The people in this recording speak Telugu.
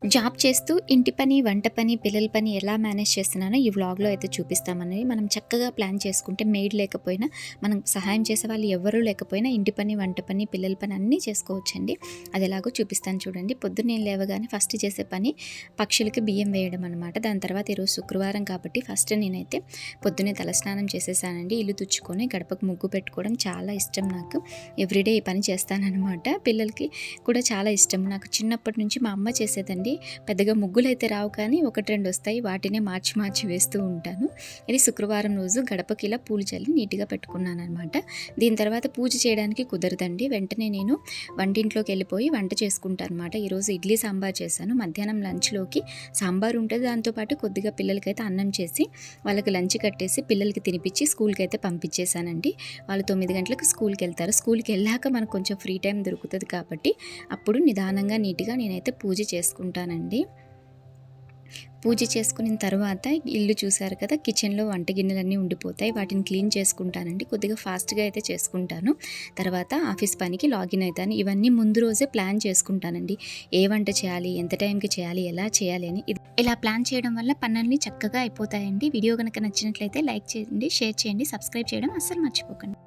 జాబ్ చేస్తూ ఇంటి పని, వంట పని, పిల్లల పని ఎలా మేనేజ్ చేస్తున్నానో ఈ వ్లాగ్‌లో అయితే చూపిస్తామని. మనం చక్కగా ప్లాన్ చేసుకుంటే మెయిడ్ లేకపోయినా, మనం సహాయం చేసేవాళ్ళు ఎవ్వరూ లేకపోయినా ఇంటి పని, వంట పని, పిల్లల పని అన్నీ చేసుకోవచ్చండి. అది ఎలాగో చూపిస్తాను చూడండి. పొద్దున్నే లేవగానే ఫస్ట్ చేసే పని పక్షులకి బియ్యం వేయడం అనమాట. దాని తర్వాత ఈరోజు శుక్రవారం కాబట్టి ఫస్ట్ నేనైతే పొద్దున్నే తలస్నానం చేసేసానండి. ఇల్లు తుడుచుకొని గడపకు ముగ్గు పెట్టుకోవడం చాలా ఇష్టం నాకు. ఎవ్రీడే ఈ పని చేస్తాననమాట. పిల్లలకి కూడా చాలా ఇష్టం. నాకు చిన్నప్పటి నుంచి మా అమ్మ చేసేదండి. పెద్దగా ముగ్గులైతే రావు కానీ 1, 2 వస్తాయి. వాటినే మార్చి మార్చి వేస్తూ ఉంటాను. ఇది శుక్రవారం రోజు గడపకి ఇలా పూలు చల్లి నీట్‌గా పెట్టుకున్నాననమాట. దీని తర్వాత పూజ చేయడానికి కుదరదండి. వెంటనే నేను వంటింట్లోకి వెళ్ళిపోయి వంట చేసుకుంటాను అనమాట. ఈరోజు ఇడ్లీ సాంబార్ చేశాను. మధ్యాహ్నం లంచ్‌లోకి సాంబార్ ఉంటుంది. దాంతోపాటు కొద్దిగా పిల్లలకైతే అన్నం చేసి వాళ్ళకి లంచ్ కట్టేసి పిల్లలకి తినిపించి స్కూల్‌కి అయితే పంపించేశానండి. వాళ్ళు 9 గంటలకు స్కూల్‌కి వెళ్తారు. స్కూల్‌కి వెళ్ళాక మనకు కొంచెం ఫ్రీ టైం దొరుకుతుంది కాబట్టి అప్పుడు నిదానంగా నీట్‌గా నేనైతే పూజ చేసుకుంటానండి. పూజ చేసుకున్న తర్వాత ఇల్లు చూసారు కదా, కిచెన్లో వంట గిన్నెలన్నీ ఉండిపోతాయి. వాటిని క్లీన్ చేసుకుంటానండి. కొద్దిగా ఫాస్ట్గా అయితే చేసుకుంటాను. తర్వాత ఆఫీస్ పనికి లాగిన్ అవుతాను. ఇవన్నీ ముందు రోజే ప్లాన్ చేసుకుంటానండి. ఏ వంట చేయాలి, ఎంత టైంకి చేయాలి, ఎలా చేయాలి అని. ఇలా ప్లాన్ చేయడం వల్ల పనులన్నీ చక్కగా అయిపోతాయండి. వీడియో కనుక నచ్చినట్లయితే లైక్ చేయండి, షేర్ చేయండి, సబ్స్క్రైబ్ చేయడం అస్సలు మర్చిపోకండి.